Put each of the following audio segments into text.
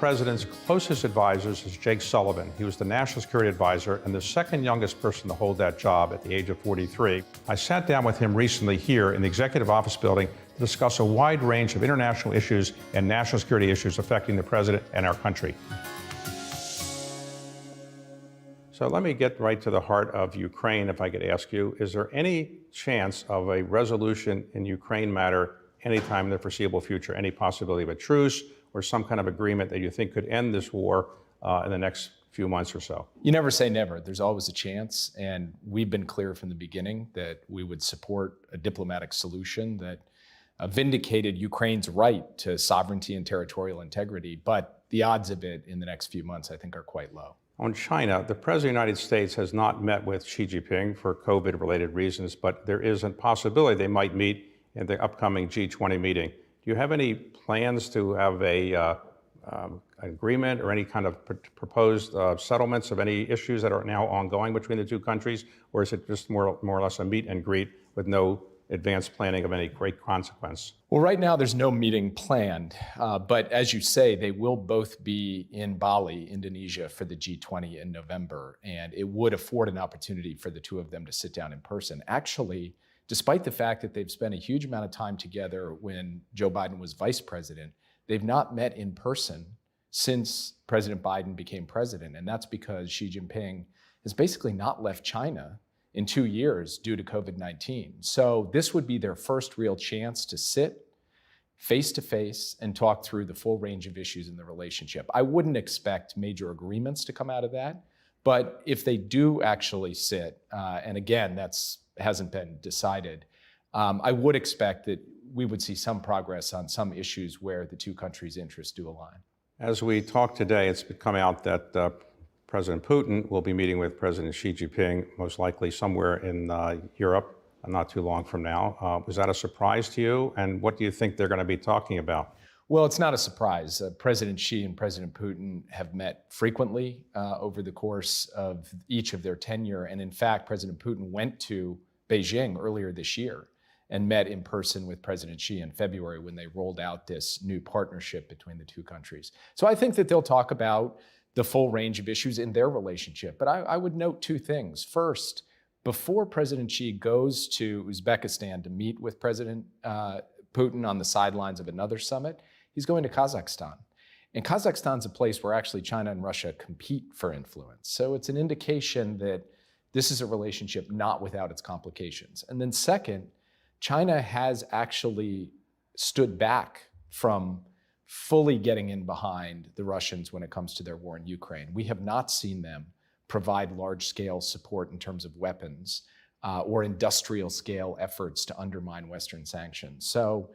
president's closest advisors is Jake Sullivan. He was the National Security Advisor and the second youngest person to hold that job at the age of 43. I sat down with him recently here in the Executive Office Building to discuss a wide range of international issues and national security issues affecting the president and our country. So let me get right to the heart of Ukraine, if I could ask you. Is there any chance of a resolution in Ukraine matter anytime in the foreseeable future? Any possibility of a truce or some kind of agreement that you think could end this war in the next few months or so? You never say never. There's always a chance. And we've been clear from the beginning that we would support a diplomatic solution that vindicated Ukraine's right to sovereignty and territorial integrity. But the odds of it in the next few months, I think, are quite low. On China, the President of the United States has not met with Xi Jinping for COVID-related reasons, but there is a possibility they might meet in the upcoming G20 meeting. Do you have any plans to have an agreement or any kind of proposed settlements of any issues that are now ongoing between the two countries, or is it just more or less a meet and greet with no advanced planning of any great consequence? Well, right now there's no meeting planned, but as you say, they will both be in Bali, Indonesia, for the G20 in November, and it would afford an opportunity for the two of them to sit down in person. Actually, despite the fact that they've spent a huge amount of time together when Joe Biden was vice president, they've not met in person since President Biden became president, and that's because Xi Jinping has basically not left China in 2 years due to COVID-19. So this would be their first real chance to sit face-to-face and talk through the full range of issues in the relationship. I wouldn't expect major agreements to come out of that, but if they do actually sit, and again, hasn't been decided, I would expect that we would see some progress on some issues where the two countries' interests do align. As we talk today, it's come out that President Putin will be meeting with President Xi Jinping, most likely somewhere in Europe, not too long from now. Was that a surprise to you? And what do you think they're going to be talking about? Well, it's not a surprise. President Xi and President Putin have met frequently over the course of each of their tenure. And in fact, President Putin went to Beijing earlier this year and met in person with President Xi in February when they rolled out this new partnership between the two countries. So I think that they'll talk about the full range of issues in their relationship. But I would note two things. First, before President Xi goes to Uzbekistan to meet with President Putin on the sidelines of another summit, he's going to Kazakhstan. And Kazakhstan's a place where actually China and Russia compete for influence. So it's an indication that this is a relationship not without its complications. And then second, China has actually stood back from fully getting in behind the Russians when it comes to their war in Ukraine. We have not seen them provide large-scale support in terms of weapons or industrial-scale efforts to undermine Western sanctions. So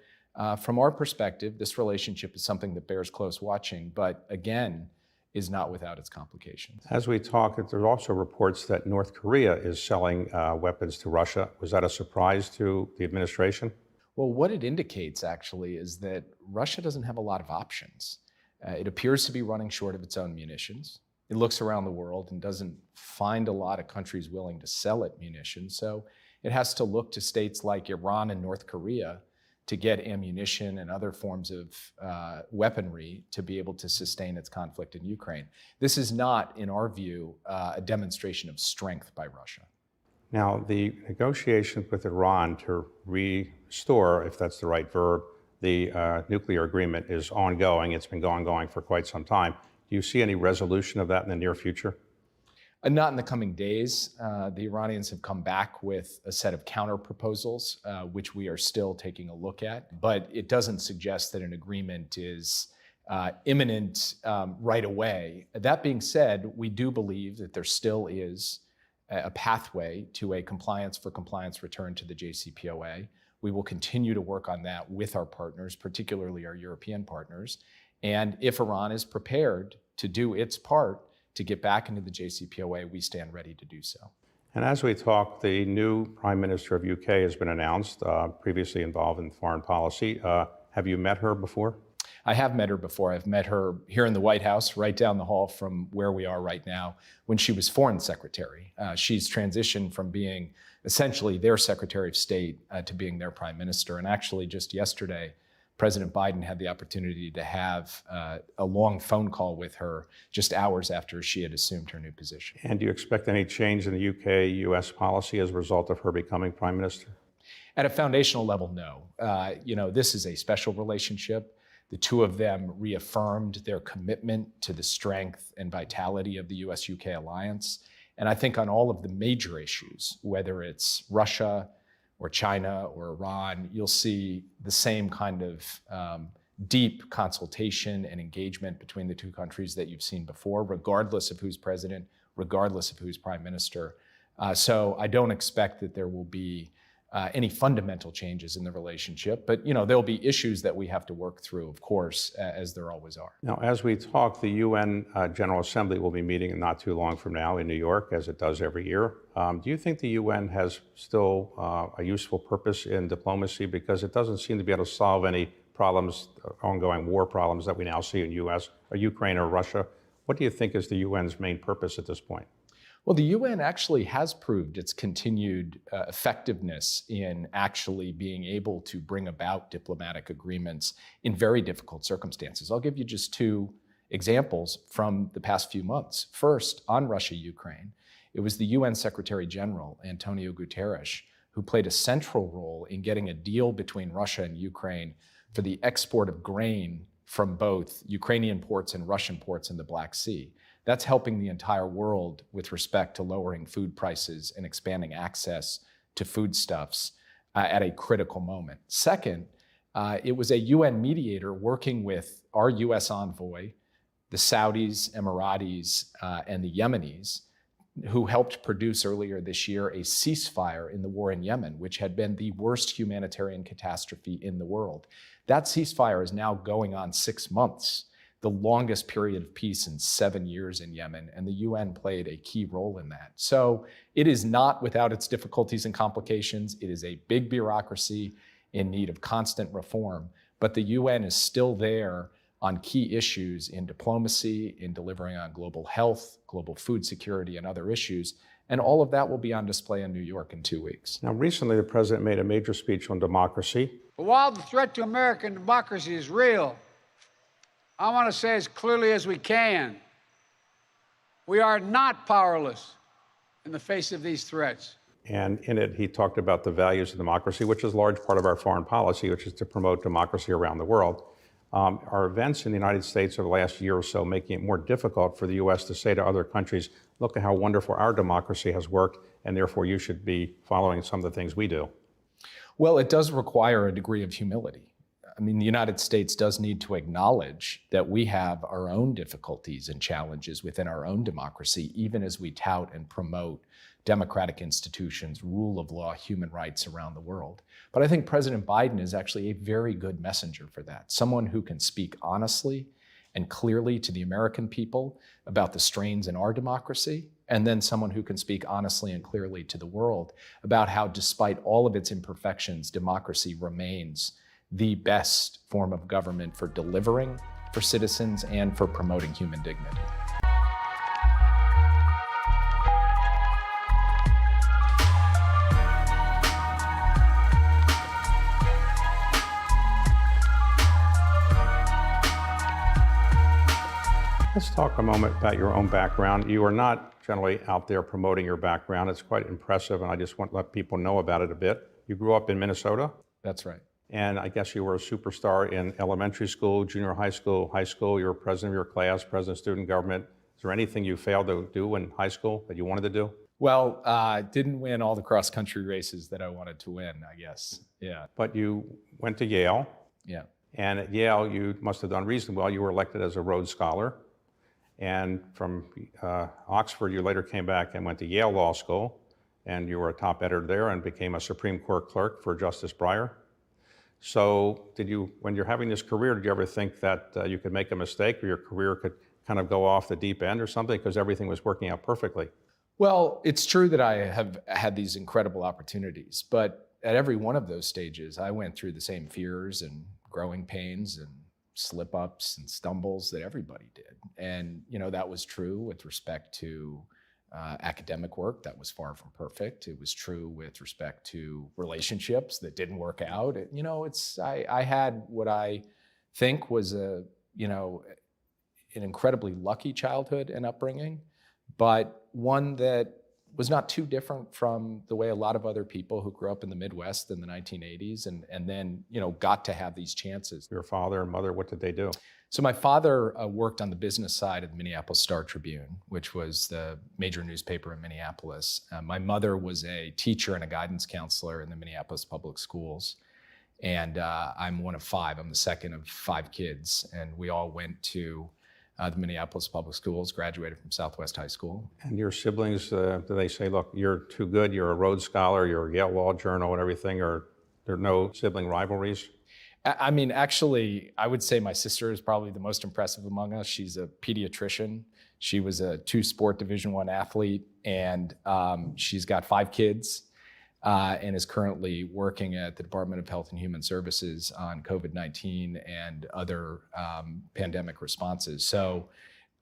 from our perspective, this relationship is something that bears close watching, but again, is not without its complications. As we talk, there are also reports that North Korea is selling weapons to Russia. Was that a surprise to the administration? Well, what it indicates actually is that Russia doesn't have a lot of options. It appears to be running short of its own munitions. It looks around the world and doesn't find a lot of countries willing to sell it munitions. So it has to look to states like Iran and North Korea to get ammunition and other forms of weaponry to be able to sustain its conflict in Ukraine. This is not, in our view, a demonstration of strength by Russia. Now, the negotiations with Iran to restore, if that's the right verb, the nuclear agreement is ongoing. It's been going for quite some time. Do you see any resolution of that in the near future? Not in the coming days. The Iranians have come back with a set of counter proposals, which we are still taking a look at, but it doesn't suggest that an agreement is imminent right away. That being said, we do believe that there still is a pathway to a compliance for compliance return to the JCPOA. We will continue to work on that with our partners, particularly our European partners. And if Iran is prepared to do its part to get back into the JCPOA, we stand ready to do so. And as we talk, the new Prime Minister of UK has been announced, previously involved in foreign policy. Have you met her before? I have met her before. I've met her here in the White House, right down the hall from where we are right now, when she was Foreign Secretary. She's transitioned from being essentially their Secretary of State to being their Prime Minister. And actually just yesterday, President Biden had the opportunity to have a long phone call with her just hours after she had assumed her new position. And do you expect any change in the UK-US policy as a result of her becoming prime minister? At a foundational level, no. This is a special relationship. The two of them reaffirmed their commitment to the strength and vitality of the US-UK alliance. And I think on all of the major issues, whether it's Russia or China or Iran, you'll see the same kind of deep consultation and engagement between the two countries that you've seen before, regardless of who's president, regardless of who's prime minister. So I don't expect that there will be any fundamental changes in the relationship, but there'll be issues that we have to work through, of course, as there always are. Now, as we talk, the UN General Assembly will be meeting not too long from now in New York, as it does every year. Do you think the UN has still a useful purpose in diplomacy? Because it doesn't seem to be able to solve any problems, ongoing war problems that we now see in US or Ukraine or Russia. What do you think is the UN's main purpose at this point? Well, the UN actually has proved its continued effectiveness in actually being able to bring about diplomatic agreements in very difficult circumstances. I'll give you just two examples from the past few months. First, on Russia-Ukraine, it was the UN Secretary General, Antonio Guterres, who played a central role in getting a deal between Russia and Ukraine for the export of grain from both Ukrainian ports and Russian ports in the Black Sea. That's helping the entire world with respect to lowering food prices and expanding access to foodstuffs at a critical moment. Second, it was a UN mediator working with our US envoy, the Saudis, Emiratis, and the Yemenis, who helped produce earlier this year a ceasefire in the war in Yemen, which had been the worst humanitarian catastrophe in the world. That ceasefire is now going on 6 months, the longest period of peace in 7 years in Yemen, and the UN played a key role in that. So it is not without its difficulties and complications. It is a big bureaucracy in need of constant reform, but the UN is still there on key issues in diplomacy, in delivering on global health, global food security, and other issues. And all of that will be on display in New York in 2 weeks. Now, recently, the president made a major speech on democracy. But while the threat to American democracy is real, I want to say as clearly as we can, we are not powerless in the face of these threats. And in it, he talked about the values of democracy, which is a large part of our foreign policy, which is to promote democracy around the world. Are events in the United States over the last year or so making it more difficult for the U.S. to say to other countries, look at how wonderful our democracy has worked, and therefore you should be following some of the things we do? Well, it does require a degree of humility. I mean, the United States does need to acknowledge that we have our own difficulties and challenges within our own democracy, even as we tout and promote democratic institutions, rule of law, human rights around the world. But I think President Biden is actually a very good messenger for that, someone who can speak honestly and clearly to the American people about the strains in our democracy, and then someone who can speak honestly and clearly to the world about how, despite all of its imperfections, democracy remains the best form of government for delivering for citizens and for promoting human dignity. Let's talk a moment about your own background. You are not generally out there promoting your background. It's quite impressive, and I just want to let people know about it a bit. You grew up in Minnesota? That's right. And I guess you were a superstar in elementary school, junior high school, you were president of your class, president of student government. Is there anything you failed to do in high school that you wanted to do? Well, didn't win all the cross-country races that I wanted to win, I guess. Yeah. But you went to Yale. Yeah. And at Yale, you must have done reasonably well. You were elected as a Rhodes Scholar. And from Oxford, you later came back and went to Yale Law School. And you were a top editor there and became a Supreme Court clerk for Justice Breyer. So when you're having this career, did you ever think that you could make a mistake or your career could kind of go off the deep end or something because everything was working out perfectly? Well, it's true that I have had these incredible opportunities, but at every one of those stages, I went through the same fears and growing pains and slip-ups and stumbles that everybody did. And, that was true with respect to academic work that was far from perfect. It was true with respect to relationships that didn't work out. I had what I think was an incredibly lucky childhood and upbringing, but one that was not too different from the way a lot of other people who grew up in the Midwest in the 1980s and then, got to have these chances. Your father and mother, what did they do? So my father worked on the business side of the Minneapolis Star-Tribune, which was the major newspaper in Minneapolis. My mother was a teacher and a guidance counselor in the Minneapolis public schools. And I'm one of five. I'm the second of five kids. And we all went to the Minneapolis public schools, graduated from Southwest High School. And your siblings, do they say, look, you're too good, you're a Rhodes Scholar, you're a Yale Law Journal and everything, or there are no sibling rivalries? I mean, actually, I would say my sister is probably the most impressive among us. She's a pediatrician. She was a two-sport Division I athlete, and she's got 5 kids and is currently working at the Department of Health and Human Services on COVID-19 and other pandemic responses. So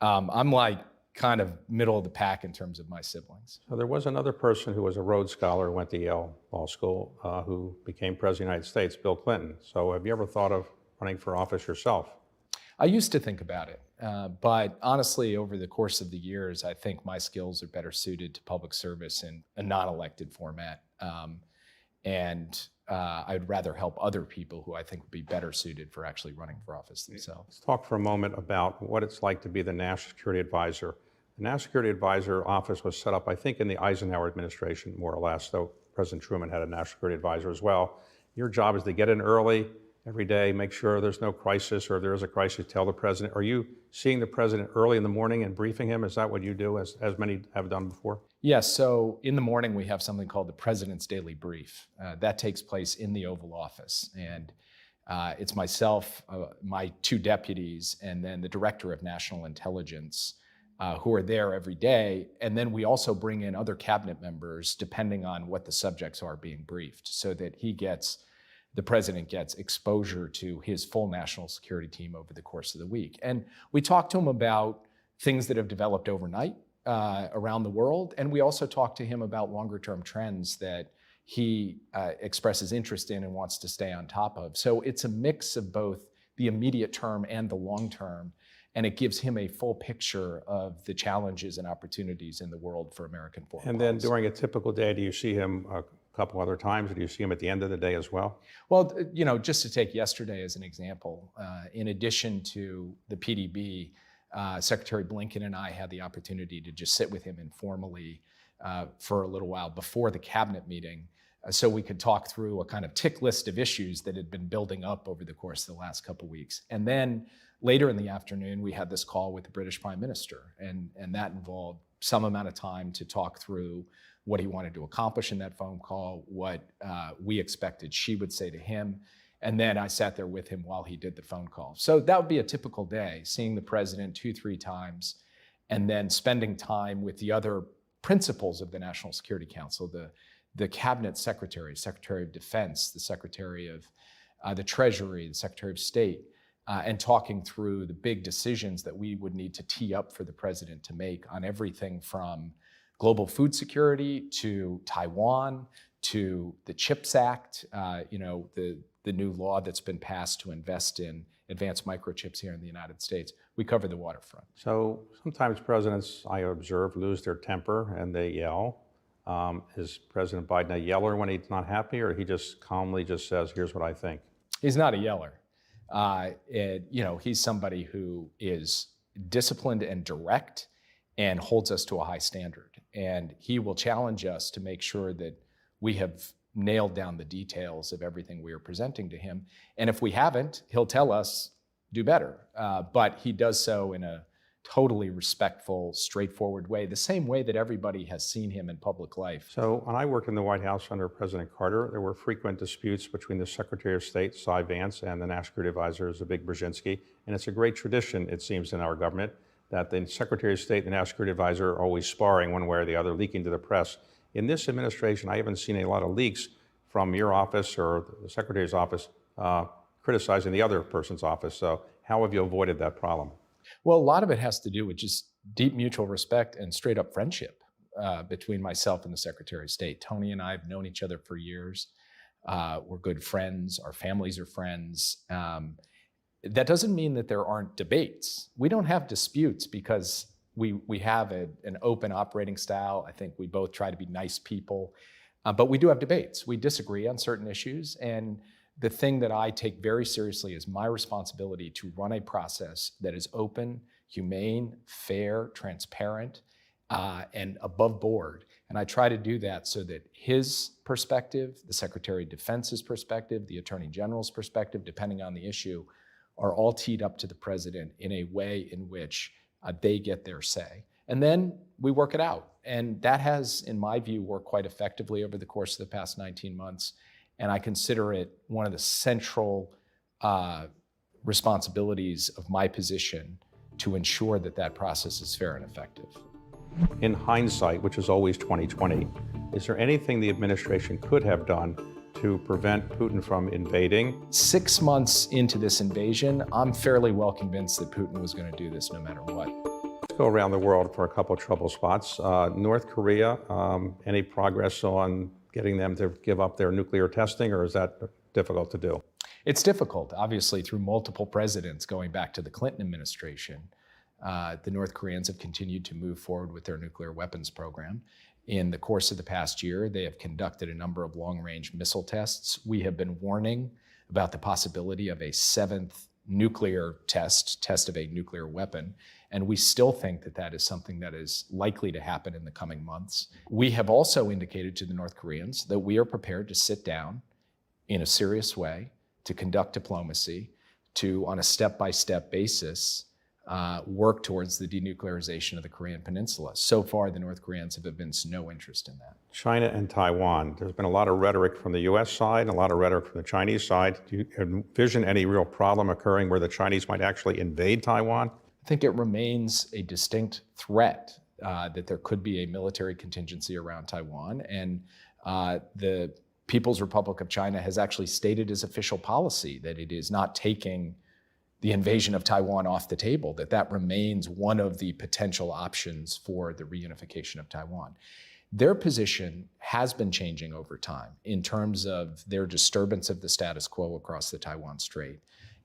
I'm like kind of middle of the pack in terms of my siblings. So there was another person who was a Rhodes Scholar, went to Yale Law School, who became President of the United States, Bill Clinton. So have you ever thought of running for office yourself? I used to think about it, but honestly, over the course of the years, I think my skills are better suited to public service in a non-elected format. I'd rather help other people who I think would be better suited for actually running for office themselves. Let's talk for a moment about what it's like to be the National Security Advisor. The National Security Advisor office was set up, I think, in the Eisenhower administration, more or less, though President Truman had a National Security Advisor as well. Your job is to get in early every day, make sure there's no crisis, or if there is a crisis, tell the president. Are you seeing the president early in the morning and briefing him? Is that what you do, as many have done before? Yes, so in the morning we have something called the President's Daily Brief. That takes place in the Oval Office, and it's myself, my 2 deputies, and then the Director of National Intelligence who are there every day. And then we also bring in other cabinet members depending on what the subjects are being briefed, so that the president gets exposure to his full national security team over the course of the week. And we talk to him about things that have developed overnight around the world. And we also talk to him about longer term trends that he expresses interest in and wants to stay on top of. So it's a mix of both the immediate term and the long term. And it gives him a full picture of the challenges and opportunities in the world for American foreign policy. And then during a typical day, do you see him a couple other times, or do you see him at the end of the day as well? Well, just to take yesterday as an example, in addition to the PDB, Secretary Blinken and I had the opportunity to just sit with him informally for a little while before the cabinet meeting, so we could talk through a kind of tick list of issues that had been building up over the course of the last couple of weeks. And then later in the afternoon, we had this call with the British Prime Minister, and that involved some amount of time to talk through what he wanted to accomplish in that phone call, what we expected she would say to him. And then I sat there with him while he did the phone call. So that would be a typical day, seeing the president 2-3 times, and then spending time with the other principals of the National Security Council, the cabinet secretary, Secretary of Defense, the Secretary of the Treasury, the Secretary of State, and talking through the big decisions that we would need to tee up for the president to make on everything from global food security to Taiwan to the CHIPS Act, the new law that's been passed to invest in advanced microchips here in the United States. We cover the waterfront. So sometimes presidents, I observe, lose their temper and they yell. Is President Biden a yeller when he's not happy, or he just calmly just says, here's what I think? He's not a yeller. He's somebody who is disciplined and direct and holds us to a high standard. And he will challenge us to make sure that we have nailed down the details of everything we are presenting to him. And if we haven't, he'll tell us, do better. But he does so in a totally respectful, straightforward way, the same way that everybody has seen him in public life. So when I worked in the White House under President Carter, there were frequent disputes between the Secretary of State, Cy Vance, and the National Security Advisor, Zbig Brzezinski. And it's a great tradition, it seems, in our government, that the Secretary of State and the National Security Advisor are always sparring one way or the other, leaking to the press. In this administration, I haven't seen a lot of leaks from your office or the Secretary's office criticizing the other person's office. So how have you avoided that problem? Well, a lot of it has to do with just deep mutual respect and straight up friendship. between myself and the Secretary of State. Tony and I have known each other for years. We're good friends. Our families are friends. That doesn't mean that there aren't debates. We don't have disputes because we have an open operating style. I think we both try to be nice people, but we do have debates. We disagree on certain issues, and the thing that I take very seriously is my responsibility to run a process that is open, humane, fair, transparent, and above board. And I try to do that so that his perspective, the Secretary of Defense's perspective, the Attorney General's perspective, depending on the issue, are all teed up to the president in a way in which they get their say. And then we work it out. And that has, in my view, worked quite effectively over the course of the past 19 months. And I consider it one of the central responsibilities of my position to ensure that that process is fair and effective. In hindsight, which is always 2020, is there anything the administration could have done to prevent Putin from invading? 6 months into this invasion, I'm fairly well convinced that Putin was going to do this no matter what. Let's go around the world for a couple of trouble spots. North Korea, any progress on getting them to give up their nuclear testing, or is that difficult to do? It's difficult, obviously, through multiple presidents going back to the Clinton administration. The North Koreans have continued to move forward with their nuclear weapons program. In the course of the past year, they have conducted a number of long-range missile tests. We have been warning about the possibility of a seventh nuclear test of a nuclear weapon, and we still think that that is something that is likely to happen in the coming months. We have also indicated to the North Koreans that we are prepared to sit down in a serious way, to conduct diplomacy, to, on a step-by-step basis, work towards the denuclearization of the Korean Peninsula. So far, the North Koreans have evinced no interest in that. China and Taiwan, there's been a lot of rhetoric from the US side and a lot of rhetoric from the Chinese side. Do you envision any real problem occurring where the Chinese might actually invade Taiwan? I think it remains a distinct threat that there could be a military contingency around Taiwan, and the People's Republic of China has actually stated as official policy that it is not taking the invasion of Taiwan off the table, that remains one of the potential options for the reunification of Taiwan. Their position has been changing over time in terms of their disturbance of the status quo across the Taiwan Strait,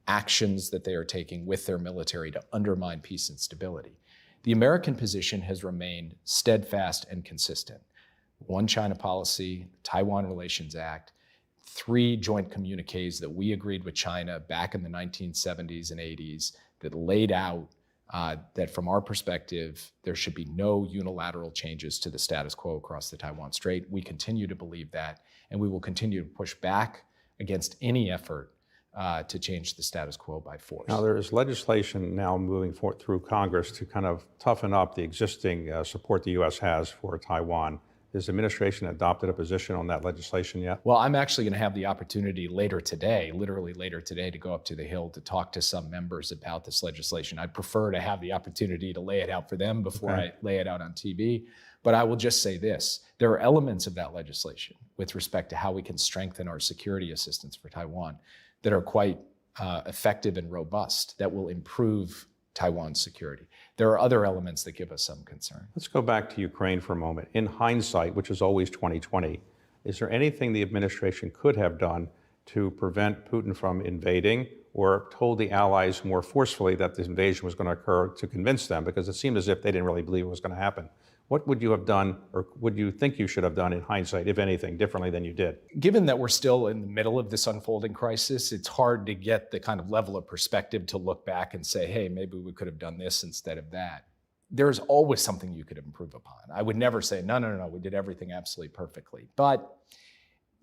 actions that they are taking with their military to undermine peace and stability. The American position has remained steadfast and consistent. One China policy, Taiwan Relations Act, 3 joint communiques that we agreed with China back in the 1970s and 80s that laid out that from our perspective, there should be no unilateral changes to the status quo across the Taiwan Strait. We continue to believe that, and we will continue to push back against any effort to change the status quo by force. Now, there is legislation now moving forward through Congress to kind of toughen up the existing support the U.S. has for Taiwan. Has the administration adopted a position on that legislation yet? Well, I'm actually going to have the opportunity later today, literally later today, to go up to the Hill to talk to some members about this legislation. I'd prefer to have the opportunity to lay it out for them before I lay it out on TV. But I will just say this, there are elements of that legislation with respect to how we can strengthen our security assistance for Taiwan that are quite effective and robust, that will improve Taiwan's security. There are other elements that give us some concern. Let's go back to Ukraine for a moment. In hindsight, which is always 2020, is there anything the administration could have done to prevent Putin from invading, or told the allies more forcefully that this invasion was going to occur to convince them? Because it seemed as if they didn't really believe it was going to happen. What would you have done, or would you think you should have done in hindsight, if anything, differently than you did? Given that we're still in the middle of this unfolding crisis, it's hard to get the kind of level of perspective to look back and say, hey, maybe we could have done this instead of that. There's always something you could improve upon. I would never say, no, we did everything absolutely perfectly. But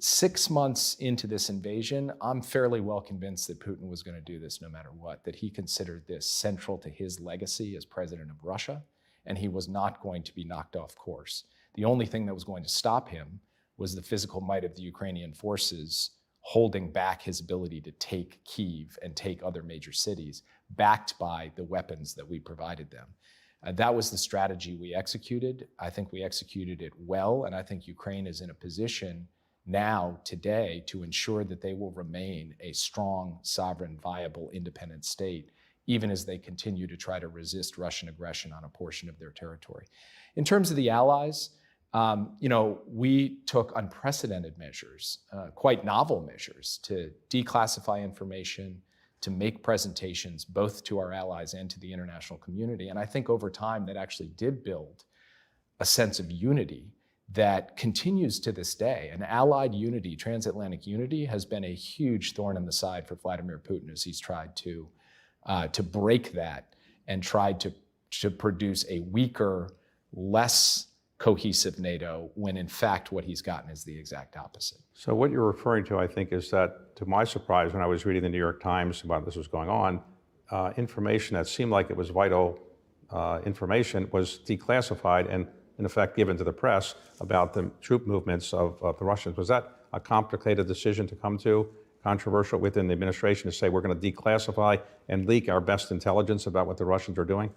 6 months into this invasion, I'm fairly well convinced that Putin was going to do this no matter what, that he considered this central to his legacy as president of Russia, and he was not going to be knocked off course. The only thing that was going to stop him was the physical might of the Ukrainian forces holding back his ability to take Kyiv and take other major cities, backed by the weapons that we provided them. That was the strategy we executed. I think we executed it well, and I think Ukraine is in a position now, today, to ensure that they will remain a strong, sovereign, viable, independent state even as they continue to try to resist Russian aggression on a portion of their territory. In terms of the allies, we took unprecedented measures, quite novel measures, to declassify information, to make presentations both to our allies and to the international community. And I think over time that actually did build a sense of unity that continues to this day. And allied unity, transatlantic unity, has been a huge thorn in the side for Vladimir Putin as he's tried to break that and tried to produce a weaker, less cohesive NATO, when in fact what he's gotten is the exact opposite. So what you're referring to, I think, is that, to my surprise, when I was reading the New York Times about this was going on, information that seemed like it was vital information was declassified and, in effect, given to the press about the troop movements of the Russians. Was that a complicated decision to come to, controversial within the administration, to say we're going to declassify and leak our best intelligence about what the Russians are doing?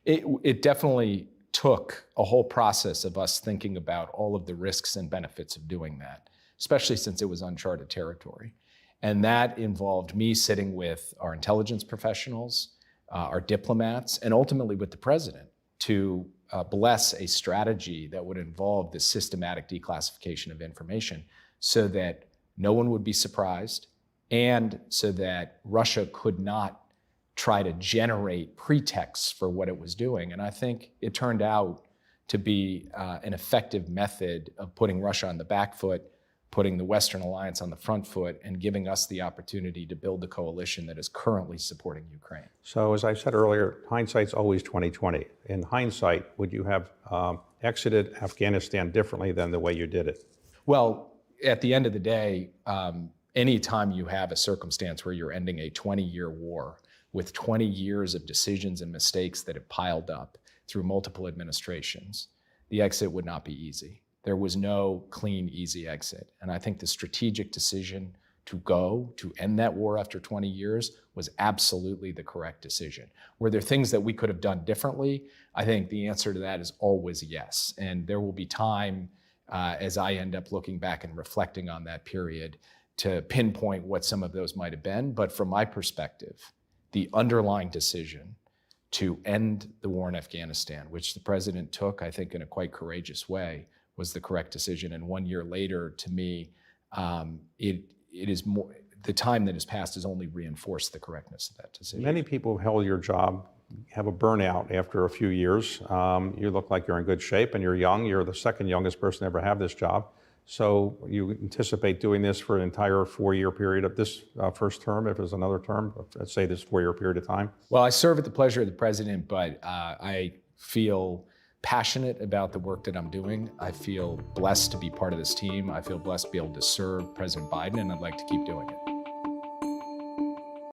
It definitely took a whole process of us thinking about all of the risks and benefits of doing that, especially since it was uncharted territory. And that involved me sitting with our intelligence professionals, our diplomats, and ultimately with the president to bless a strategy that would involve the systematic declassification of information so that no one would be surprised and so that Russia could not try to generate pretexts for what it was doing. And I think it turned out to be an effective method of putting Russia on the back foot, putting the Western alliance on the front foot, and giving us the opportunity to build the coalition that is currently supporting Ukraine. So as I said earlier, hindsight's always 20/20. In hindsight, would you have exited Afghanistan differently than the way you did it? Well, at the end of the day, anytime you have a circumstance where you're ending a 20-year war with 20 years of decisions and mistakes that have piled up through multiple administrations, the exit would not be easy. There was no clean, easy exit. And I think the strategic decision to end that war after 20 years was absolutely the correct decision. Were there things that we could have done differently? I think the answer to that is always yes. And there will be time as I end up looking back and reflecting on that period to pinpoint what some of those might have been. But from my perspective, the underlying decision to end the war in Afghanistan, which the president took, I think, in a quite courageous way, was the correct decision. And 1 year later, to me, it is more, the time that has passed has only reinforced the correctness of that decision. Many people who held your job have a burnout after a few years. You look like you're in good shape and you're young. You're the second youngest person to ever have this job. So you anticipate doing this for an entire 4-year period of this first term, if there's another term, let's say this 4-year period of time? Well, I serve at the pleasure of the president, but I feel passionate about the work that I'm doing. I feel blessed to be part of this team. I feel blessed to be able to serve President Biden, and I'd like to keep doing it.